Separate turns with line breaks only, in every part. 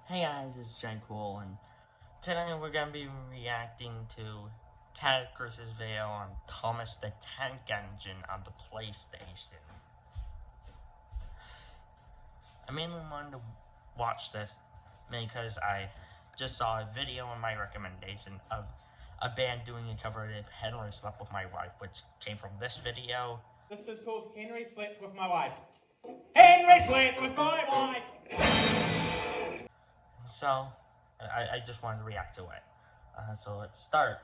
Hey guys, it's Cool, and today we're gonna be reacting to Caddicarus' video on Thomas the Tank Engine on the PlayStation. I mainly wanted to watch this because I just saw a video in my recommendation of a band doing a cover of Henry Slept With My Wife, which came from this video.
This is called Henry Slept With My Wife. Henry slept with my wife!
So, I just wanted to react to it. So let's start.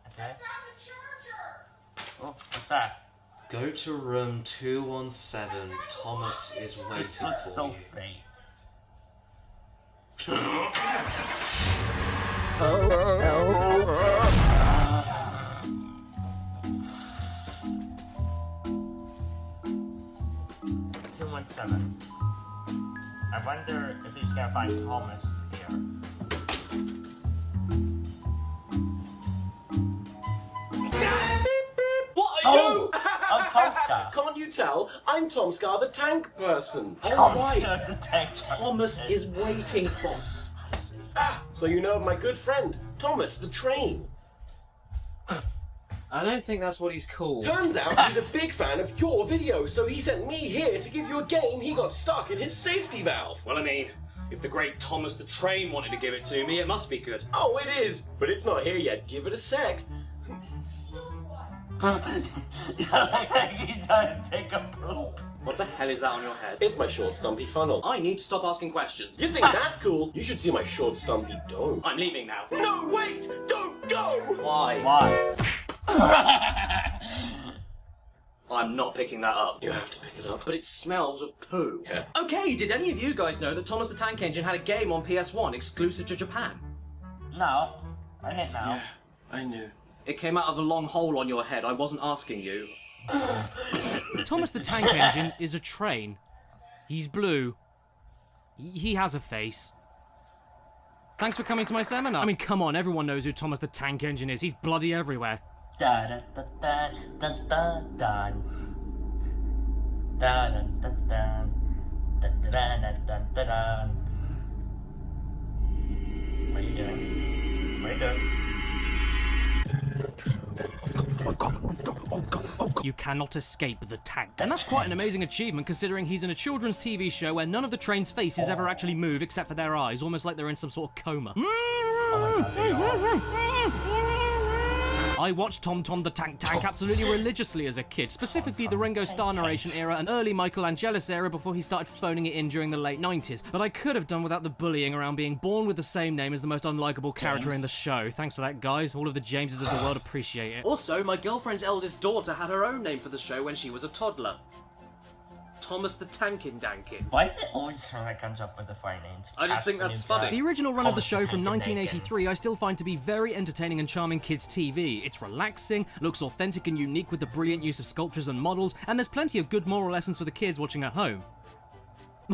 Okay. Oh, what's that?
Go to room 217. Thomas is waiting
This looks
for
so
you.
fake. I wonder if he's gonna find Thomas here.
What are you?
Oh, Tomska.
Can't you tell? I'm Tomska, the tank person.
Tomska the tank person.
Thomas is waiting for... so you know of my good friend, Thomas the train.
I don't think that's what he's called.
Turns out he's a big fan of your videos, so he sent me here to give you a game he got stuck in his safety valve.
Well, I mean, if the great Thomas the Train wanted to give it to me, it must be good.
Oh, it is, but it's not here yet. Give it a sec.
He's trying to take a poop.
What the hell is that on your head?
It's my short, stumpy funnel.
I need to stop asking questions.
You think that's cool? You should see my short, stumpy dome.
I'm leaving now.
No, wait! Don't go!
Why?
Why?
I'm not picking that up.
You have to pick it up.
But it smells of poo.
Yeah.
Okay, did any of you guys know that Thomas the Tank Engine had a game on PS1 exclusive to Japan?
No, I didn't know.
Yeah, I knew.
It came out of a long hole on your head. I wasn't asking you.
Thomas the Tank Engine is a train. He's blue. He has a face. Thanks for coming to my seminar. I mean, come on, everyone knows who Thomas the Tank Engine is. He's bloody everywhere.
Da da da da da da da da da da da da da da da da. What are you doing? What are you doing?
You cannot escape the tank. And that's quite an amazing achievement considering he's in a children's TV show where none of the train's faces ever actually move except for their eyes, almost like they're in some sort of coma. I watched Tom the Tank absolutely religiously as a kid, specifically the Ringo Starr narration era and early Michael Angelis era before he started phoning it in during the late 90s. But I could have done without the bullying around being born with the same name as the most unlikable character in the show. Thanks for that, guys. All of the Jameses of the world appreciate it.
Also, my girlfriend's eldest daughter had her own name for the show when she was a toddler. Thomas the Tankin Dankin.
Why is it always her that comes up with the funny names?
I just think that's funny.
The original run of the
Thomas
show
the
from
Tank and
1983 I still find to be very entertaining and charming kids' TV. It's relaxing, looks authentic and unique with the brilliant use of sculptures and models, and there's plenty of good moral lessons for the kids watching at home.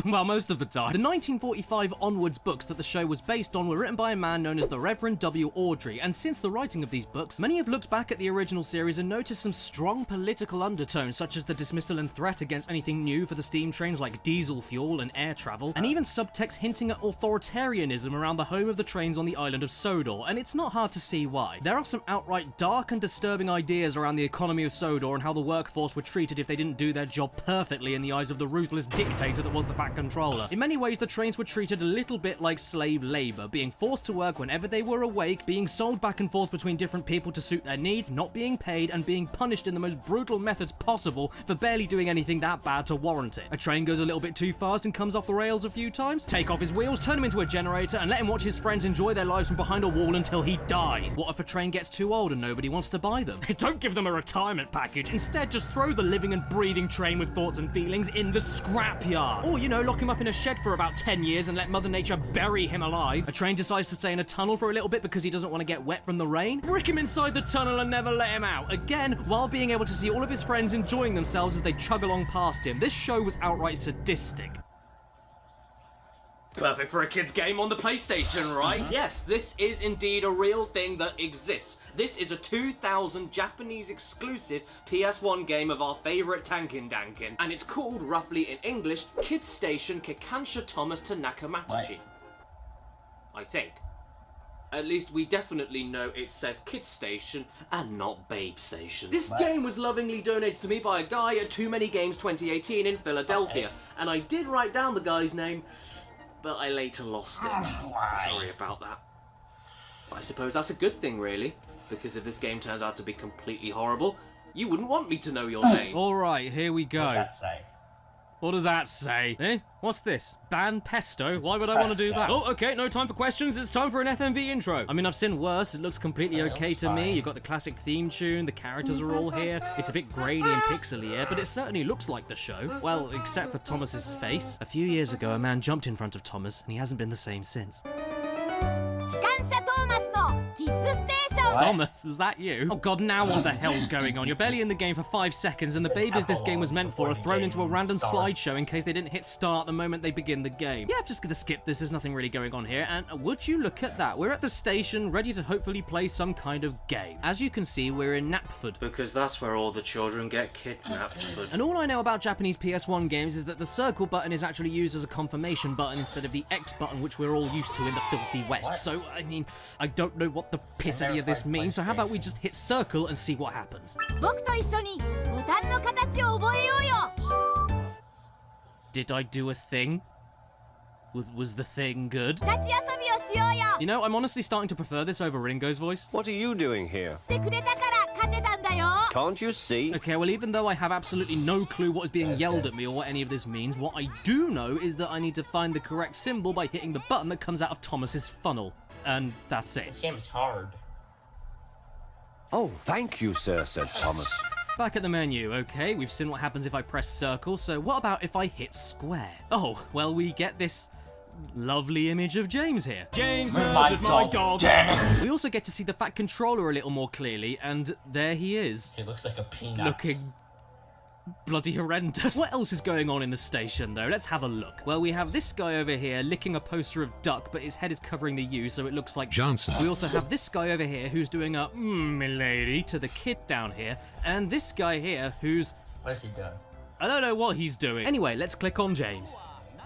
Well, most of the time. The 1945 onwards books that the show was based on were written by a man known as the Reverend W. Awdry, and since the writing of these books, many have looked back at the original series and noticed some strong political undertones, such as the dismissal and threat against anything new for the steam trains like diesel fuel and air travel, and even subtext hinting at authoritarianism around the home of the trains on the island of Sodor, and it's not hard to see why. There are some outright dark and disturbing ideas around the economy of Sodor and how the workforce were treated if they didn't do their job perfectly in the eyes of the ruthless dictator that was the Fat Controller. In many ways, the trains were treated a little bit like slave labor, being forced to work whenever they were awake, being sold back and forth between different people to suit their needs, not being paid, and being punished in the most brutal methods possible for barely doing anything that bad to warrant it. A train goes a little bit too fast and comes off the rails a few times, take off his wheels, turn him into a generator, and let him watch his friends enjoy their lives from behind a wall until he dies. What if a train gets too old and nobody wants to buy them? Don't give them a retirement package. Instead, just throw the living and breathing train with thoughts and feelings in the scrapyard. Or, you know, lock him up in a shed for about 10 years and let Mother Nature bury him alive. A train decides to stay in a tunnel for a little bit because he doesn't want to get wet from the rain. Brick him inside the tunnel and never let him out. Again, while being able to see all of his friends enjoying themselves as they chug along past him. This show was outright sadistic.
Perfect for a kid's game on the PlayStation, right? Yes, this is indeed a real thing that exists. This is a 2000 Japanese exclusive PS1 game of our favourite Tankin Dankin, and it's called, roughly in English, Kid Station Kikansha Thomas to Nakamatachi. I think. At least we definitely know it says Kid Station and not Babe Station. This game was lovingly donated to me by a guy at Too Many Games 2018 in Philadelphia, and I did write down the guy's name, but I later lost it. Sorry about that. But I suppose that's a good thing, really, because if this game turns out to be completely horrible, you wouldn't want me to know your name.
Alright, here we go.
What does that say?
What does that say? Eh? What's this? Ban pesto? Why would I want to do that? Oh, okay, no time for questions. It's time for an FMV intro. I mean, I've seen worse. It looks completely okay to me. You've got the classic theme tune. The characters are all here. It's a bit grainy and pixely here, but it certainly looks like the show. Well, except for Thomas's face. A few years ago, a man jumped in front of Thomas, and he hasn't been the same since. Thomas, was that you? Oh god, now what the hell's going on? You're barely in the game for 5 seconds, and the babies this game was meant for are thrown into a random slideshow in case they didn't hit start the moment they begin the game. Yeah, I'm just gonna skip this, there's nothing really going on here, and would you look at that? We're at the station, ready to hopefully play some kind of game. As you can see, we're in Knapford.
Because that's where all the children get kidnapped.
And all I know about Japanese PS1 games is that the circle button is actually used as a confirmation button instead of the X button, which we're all used to in the filthy West. So, I mean, I don't know what the piss any of this means, so how about we just hit circle and see what happens? Did I do a thing? Was the thing good? You know, I'm honestly starting to prefer this over Ringo's voice.
What are you doing here? Can't you see?
Okay, well, even though I have absolutely no clue what is being yelled at me or what any of this means, what I do know is that I need to find the correct symbol by hitting the button that comes out of Thomas's funnel. And that's it.
This game is hard.
Oh, thank you, sir, said Thomas.
Back at the menu, okay, we've seen what happens if I press circle, so what about if I hit square? Oh, well, we get this lovely image of James here. James murdered my dog. We also get to see the fat controller a little more clearly, and there he is.
He looks like a peanut.
Looking bloody horrendous. What else is going on in the station, though? Let's have a look. Well, we have this guy over here licking a poster of Duck, but his head is covering the U, so it looks like Johnson. We also have this guy over here who's doing a milady to the kid down here, and this guy here who's...
What is he doing?
I don't know what he's doing. Anyway, let's click on James.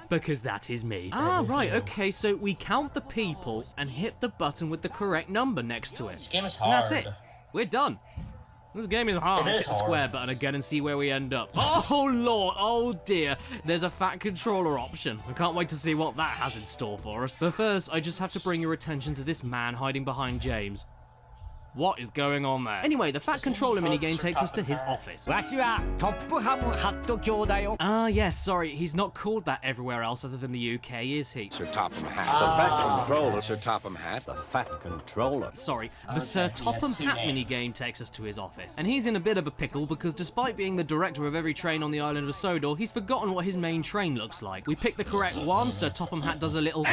Because that is me. Ah, right, okay, so we count the people and hit the button with the correct number next to it.
This game is hard.
And that's it. We're done. This game is hard.
It is
Let's hit the square button again and see where we end up. Oh lord, oh dear. There's a fat controller option. I can't wait to see what that has in store for us. But first, I just have to bring your attention to this man hiding behind James. What is going on there? Anyway, the fat controller minigame takes us to his office. Ah, yes, sorry, he's not called that everywhere else other than the UK, is he?
Sir Topham Hatt. The fat controller. Sir Topham Hatt. The fat controller.
Sorry, the Sir Topham Hatt minigame takes us to his office. And he's in a bit of a pickle because despite being the director of every train on the island of Sodor, he's forgotten what his main train looks like. We pick the correct one, Sir Topham Hatt does a little...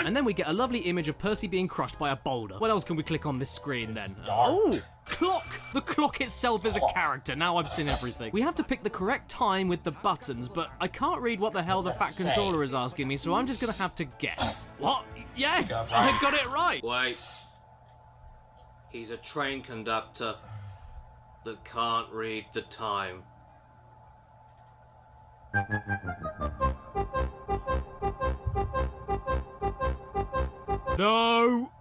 And then we get a lovely image of Percy being crushed by a boulder. What else can we click on this screen then? Oh, clock! The clock itself is a character. Now I've seen everything. We have to pick the correct time with the buttons, but I can't read what the hell the fat controller is asking me, so I'm just gonna have to guess. What? Yes! I got it right! Wait. He's a train conductor that can't read the time. No!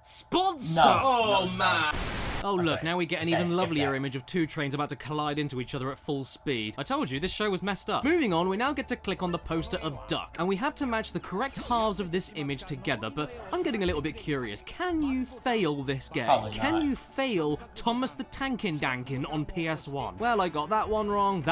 Sponsor!
No,
oh,
no,
man!
No.
Oh, look,
Okay.
now we get an
Okay,
even
skip
lovelier
that.
image of two trains about to collide into each other at full speed. I told you, this show was messed up. Moving on, we now get to click on the poster of Duck, and we have to match the correct halves of this image together, but I'm getting a little bit curious. Can you fail this game?
Probably
Can
not.
you fail Thomas the Tankin Dankin on PS1? Well, I got that one wrong,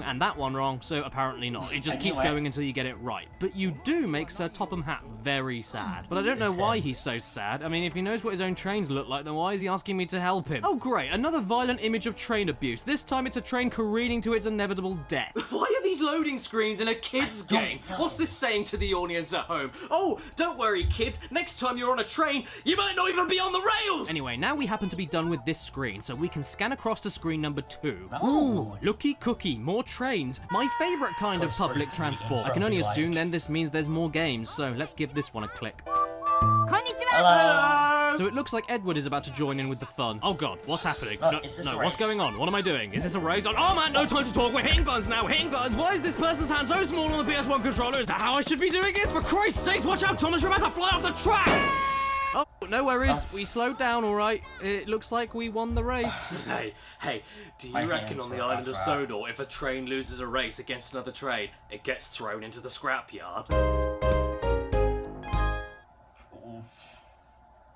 and that one wrong, so apparently not. It just keeps going until you get it right. But you do make Sir Topham Hatt very sad. But I don't know why he's so sad. I mean, if he knows what his own trains look like, then why is he asking me to help help him. Oh great, another violent image of train abuse. This time it's a train careening to its inevitable death.
Why are these loading screens in a kid's game? What's this saying to the audience at home? Oh, don't worry kids, next time you're on a train, you might not even be on the rails!
Anyway, now we happen to be done with this screen, so we can scan across to screen number 2. Ooh, looky cookie, more trains. My favourite kind of public transport. I can only assume then this means there's more games, so let's give this one a click.
Hello.
So it looks like Edward is about to join in with the fun. Oh god, what's happening?
Oh, is this a race?
What's going on? What am I doing? Is this a race? Oh man, no time to talk. We're hitting buttons now. Hitting buttons. Why is this person's hand so small on the PS1 controller? Is that how I should be doing it? For Christ's sakes, watch out, Thomas, you're about to fly off the track! Oh, no worries. We slowed down, all right. It looks like we won the race.
Hey, do you
My
reckon
hands
on the
were
island of
off.
Sodor, if a train loses a race against another train, it gets thrown into the scrapyard?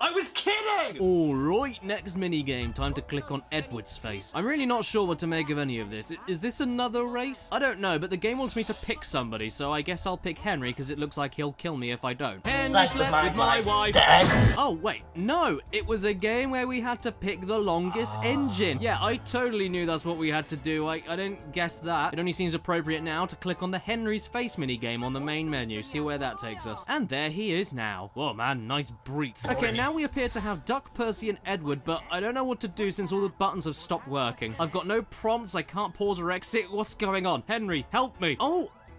I was kidding!
Alright, next minigame. Time to click on Edward's face. I'm really not sure what to make of any of this. Is this another race? I don't know, but the game wants me to pick somebody, so I guess I'll pick Henry, because it looks like he'll kill me if I don't. Henry
Slash
slept with my wife. Oh, wait. No, it was a game where we had to pick the longest engine. Yeah, I totally knew that's what we had to do. I didn't guess that. It only seems appropriate now to click on the Henry's face minigame on the main menu. See where that takes us. And there he is now. Whoa, man, nice breeds. Okay, now we appear to have Duck, Percy, and Edward, but I don't know what to do since all the buttons have stopped working. I've got no prompts, I can't pause or exit. What's going on? Henry, help me.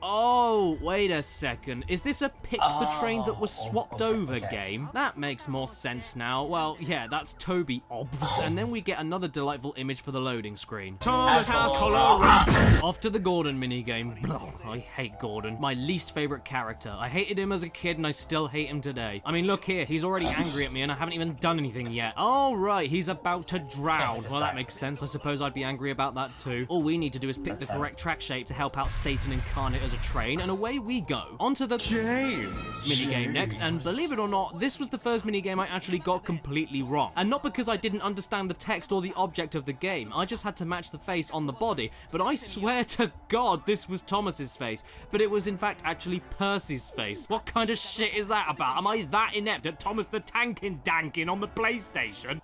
Oh, wait a second. Is this a pick the train that was swapped over game? That makes more sense now. Well, yeah, that's Toby obvs. And then we get another delightful image for the loading screen. Thomas has cholera. Off to the Gordon minigame. I hate Gordon. My least favourite character. I hated him as a kid and I still hate him today. I mean, look here. He's already angry at me and I haven't even done anything yet. Oh, right. He's about to drown. Well, that makes sense. I suppose I'd be angry about that too. All we need to do is pick the correct track shape to help out Satan incarnate as a train, and away we go. Onto the minigame next, and believe it or not, this was the first minigame I actually got completely wrong. And not because I didn't understand the text or the object of the game, I just had to match the face on the body, but I swear to God this was Thomas's face, but it was in fact actually Percy's face. What kind of shit is that about? Am I that inept at Thomas the Tankin' Dankin' on the PlayStation?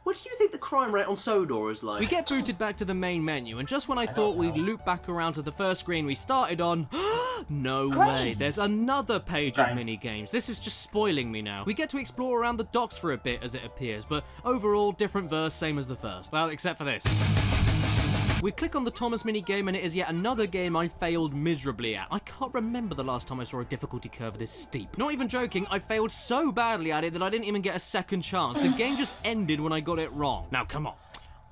What do you think the crime rate on Sodor is like?
We get booted back to the main menu, and just when I thought we'd loop back around to the first screen we started on, no way, there's another page of mini-games. This is just spoiling me now. We get to explore around the docks for a bit, as it appears, but overall, different verse, same as the first. Well, except for this. We click on the Thomas minigame and it is yet another game I failed miserably at. I can't remember the last time I saw a difficulty curve this steep. Not even joking, I failed so badly at it that I didn't even get a second chance. The game just ended when I got it wrong. Now come on.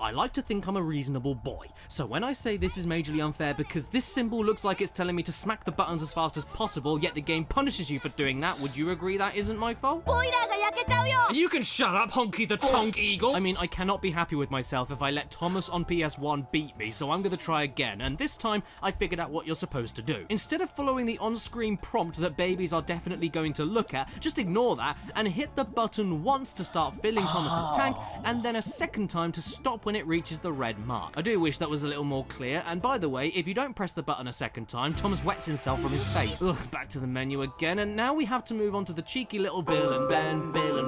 I like to think I'm a reasonable boy, so when I say this is majorly unfair because this symbol looks like it's telling me to smack the buttons as fast as possible, yet the game punishes you for doing that, would you agree that isn't my fault? And you can shut up, Honky the Tonk Eagle! I mean, I cannot be happy with myself if I let Thomas on PS1 beat me, so I'm gonna try again, and this time I figured out what you're supposed to do. Instead of following the on-screen prompt that babies are definitely going to look at, just ignore that and hit the button once to start filling Thomas's tank, and then a second time to stop when it reaches the red mark. I do wish that was a little more clear, and by the way, if you don't press the button a second time, Thomas wets himself from his face. Ugh, back to the menu again, and now we have to move on to the cheeky little Bill and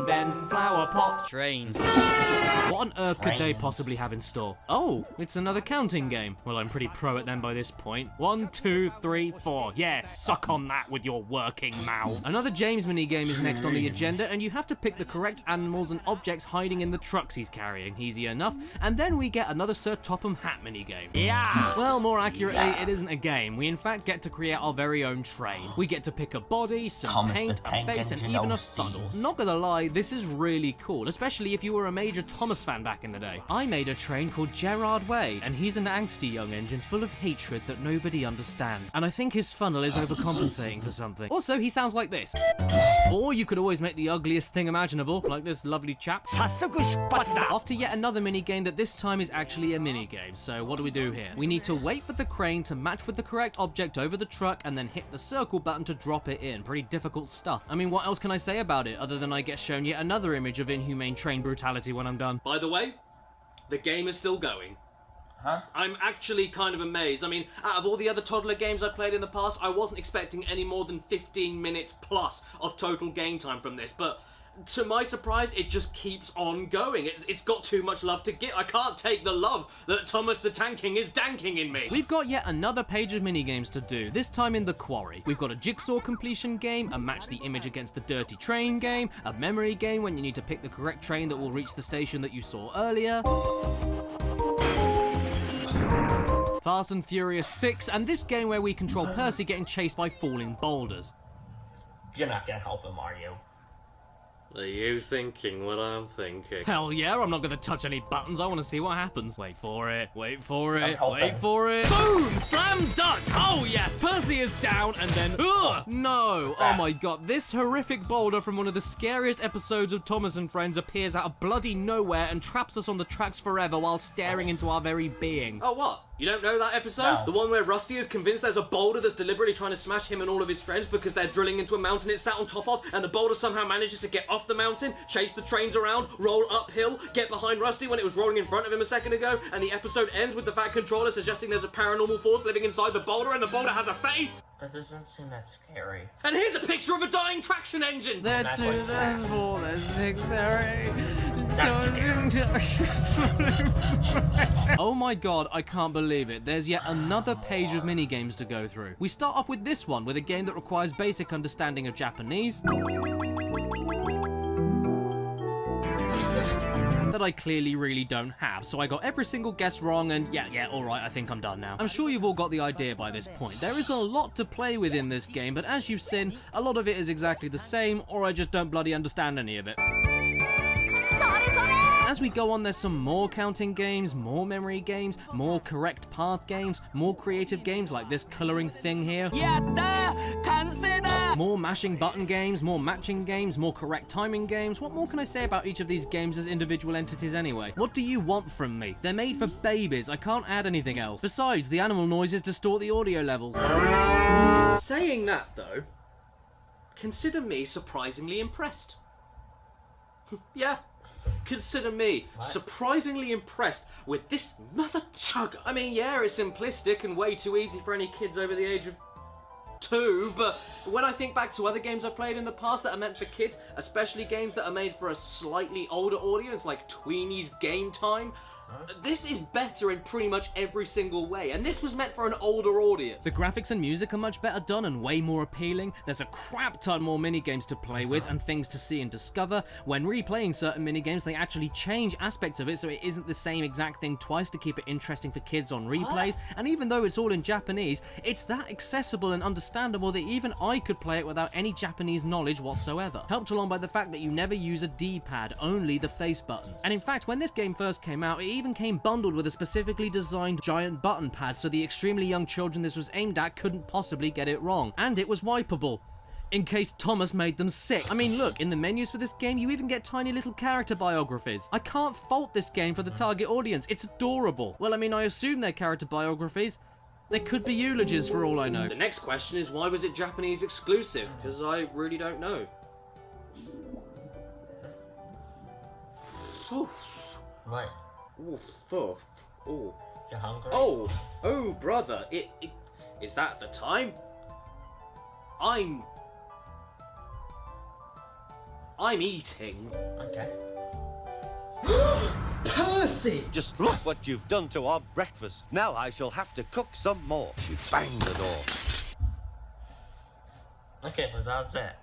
Ben flower pot
Trains.
What on earth could they possibly have in store? Oh, it's another counting game. Well, I'm pretty pro at them by this point. 1, 2, 3, 4. Yes, suck on that with your working mouth. Another James minigame is next on the agenda, and you have to pick the correct animals and objects hiding in the trucks he's carrying. Easy enough. And then we get another Sir Topham Hatt minigame. Yeah! Well, more accurately, it isn't a game. We in fact get to create our very own train. We get to pick a body, some paint, a face, and even a funnel. Not gonna lie, this is really cool, especially if you were a major Thomas fan back in the day. I made a train called Gerard Way, and he's an angsty young engine full of hatred that nobody understands. And I think his funnel is overcompensating for something. Also, he sounds like this. Or you could always make the ugliest thing imaginable, like this lovely chap. Off to yet another minigame that this time is actually a minigame. So what do we do here? We need to wait for the crane to match with the correct object over the truck and then hit the circle button to drop it in. Pretty difficult stuff. I mean, what else can I say about it other than I get shown yet another image of inhumane train brutality when I'm done?
By the way, the game is still going.
Huh?
I'm actually kind of amazed. I mean, out of all the other toddler games I've played in the past, I wasn't expecting any more than 15 minutes plus of total game time from this, but to my surprise, it just keeps on going. It's got too much love to give. I can't take the love that Thomas the Tank King is danking in me.
We've got yet another page of minigames to do, this time in the Quarry. We've got a jigsaw completion game, a match the image against the dirty train game, a memory game when you need to pick the correct train that will reach the station that you saw earlier, Fast and Furious 6, and this game where we control Percy getting chased by falling boulders.
You're not gonna help him, are you?
Are you thinking what I'm thinking?
Hell yeah, I'm not gonna touch any buttons, I wanna see what happens. Wait for it, wait for it,
I'm
wait
hoping.
for it. Boom! Slam dunk! Oh yes, Percy is down and then... Ugh! No! Oh my god, this horrific boulder from one of the scariest episodes of Thomas and Friends appears out of bloody nowhere and traps us on the tracks forever while staring into our very being.
Oh, what? You don't know that episode?
No.
The one where Rusty is convinced there's a boulder that's deliberately trying to smash him and all of his friends because they're drilling into a mountain it's sat on top of, and the boulder somehow manages to get off the mountain, chase the trains around, roll uphill, get behind Rusty when it was rolling in front of him a second ago, and the episode ends with the Fat Controller suggesting there's a paranormal force living inside the boulder and the boulder has a face?
That doesn't seem that scary.
And here's a picture of a dying traction engine!
There
That's
two,
what-
there's four, there's six, there
That's
eight. Oh my god, I can't believe it. There's yet another page of minigames to go through. We start off with this one, with a game that requires basic understanding of Japanese, that I clearly really don't have, so I got every single guess wrong, and yeah, alright, I think I'm done now. I'm sure you've all got the idea by this point. There is a lot to play with in this game, but as you've seen, a lot of it is exactly the same, or I just don't bloody understand any of it. As we go on, there's some more counting games, more memory games, more correct path games, more creative games like this colouring thing here. More mashing button games, more matching games, more correct timing games. What more can I say about each of these games as individual entities anyway? What do you want from me? They're made for babies, I can't add anything else. Besides, the animal noises distort the audio levels.
Saying that, though, consider me surprisingly impressed. Yeah. Consider me surprisingly impressed with this mother chugger. I mean, yeah, it's simplistic and way too easy for any kids over the age of 2, but when I think back to other games I've played in the past that are meant for kids, especially games that are made for a slightly older audience, like Tweeny's Game Time, this is better in pretty much every single way, and this was meant for an older audience.
The graphics and music are much better done and way more appealing. There's a crap ton more minigames to play with and things to see and discover. When replaying certain minigames, they actually change aspects of it so it isn't the same exact thing twice to keep it interesting for kids on replays. And even though it's all in Japanese, it's that accessible and understandable that even I could play it without any Japanese knowledge whatsoever. Helped along by the fact that you never use a D-pad, only the face buttons. And in fact, when this game first came out, it even came bundled with a specifically designed giant button pad so the extremely young children this was aimed at couldn't possibly get it wrong. And it was wipeable, in case Thomas made them sick. I mean, look, in the menus for this game, you even get tiny little character biographies. I can't fault this game for the target audience. It's adorable. Well, I mean, I assume they're character biographies. They could be eulogies for all I know.
The next question is, why was it Japanese exclusive? Because I really don't know.
What?
Oh, oh.
You're hungry?
Oh, brother, is that the time? I'm eating.
Okay.
Percy!
Just look what you've done to our breakfast. Now I shall have to cook some more. She banged the door.
Okay, but that's it.